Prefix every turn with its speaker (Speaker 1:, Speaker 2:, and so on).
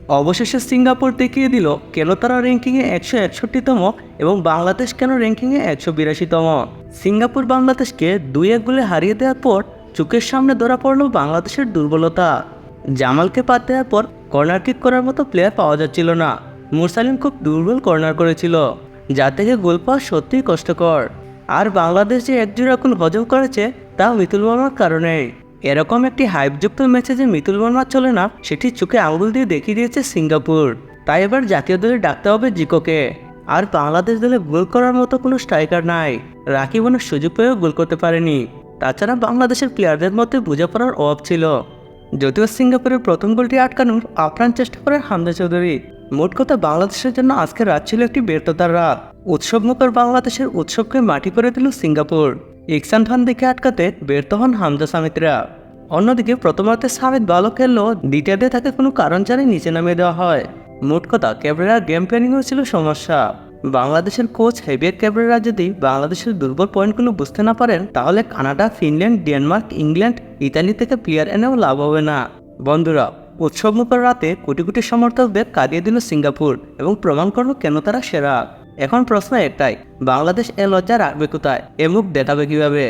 Speaker 1: অবশেষে সিঙ্গাপুর দেখিয়ে দিল কেন তারা র্যাঙ্কিংয়ে 161তম এবং বাংলাদেশ কেন র্যাঙ্কিংয়ে 182তম। সিঙ্গাপুর বাংলাদেশকে 2-1 গোলে হারিয়ে দেওয়ার পর চোখের সামনে ধরা পড়ল বাংলাদেশের দুর্বলতা। জামালকে বাদ দেওয়ার পর কর্নার কিক করার মতো প্লেয়ার পাওয়া যাচ্ছিল না। মুরসালিম খুব দুর্বল কর্নার করেছিল, যা থেকে গোল পাওয়া সত্যিই কষ্টকর। আর বাংলাদেশ যে একজোড়া গোল হজম করেছে তা মিতুল বর্মার কারণে। এরকম একটি হাইপযুক্ত ম্যাচে যে মিতুল বর্মা চলে না সেটি চোখে আঙুল দিয়ে দেখিয়ে দিয়েছে সিঙ্গাপুর। তাই এবার জাতীয় দলে ডাকতে হবে জিকোকে। আর বাংলাদেশ দলে গোল করার মতো কোনো স্ট্রাইকার নাই, রাকিব অনেক সুযোগ পেয়েও গোল করতে পারেনি। তাছাড়া বাংলাদেশের প্লেয়ারদের মধ্যে বোঝাপড়ার অভাব ছিল। যদিও সিঙ্গাপুরের প্রথম গোলটি আটকানোর আপ্রাণ চেষ্টা করেন হামজা চৌধুরী। মোট কথা বাংলাদেশের জন্য আজকের রাত ছিল একটি ব্যর্থতার রাত। উৎসবমুখর বাংলাদেশের উৎসবকে মাটি করে দিল সিঙ্গাপুর। ইকসান খান দেখে আটকাতে ব্যর্থ হন হামজা সামিতরা। অন্যদিকে প্রথমার্ধে সামিত ভালো খেললেও দ্বিতীয়ার্ধে তাকে কোনো কারণ ছাড়াই নিচে নামিয়ে দেওয়া হয়। মোট কথা ক্যাবরেরার গেম প্ল্যানিংও ছিল সমস্যা। বাংলাদেশের কোচ হেভিয়ার ক্যাবরেরা যদি বাংলাদেশের দুর্বল পয়েন্টগুলো বুঝতে না পারেন তাহলে Canada, Finland, Denmark, England, Italy থেকে প্লেয়ার এনেও লাভ হবে না। বন্ধুরা, উৎসবমুখর রাতে কোটি কোটি সমর্থকদের কাঁদিয়ে দিল সিঙ্গাপুর এবং প্রমাণ করল কেন তারা সেরা। এখন প্রশ্ন একটাই, বাংলাদেশ এ লজ্জা রাখবে কোথায়, এ মুখ দেখাবে কিভাবে?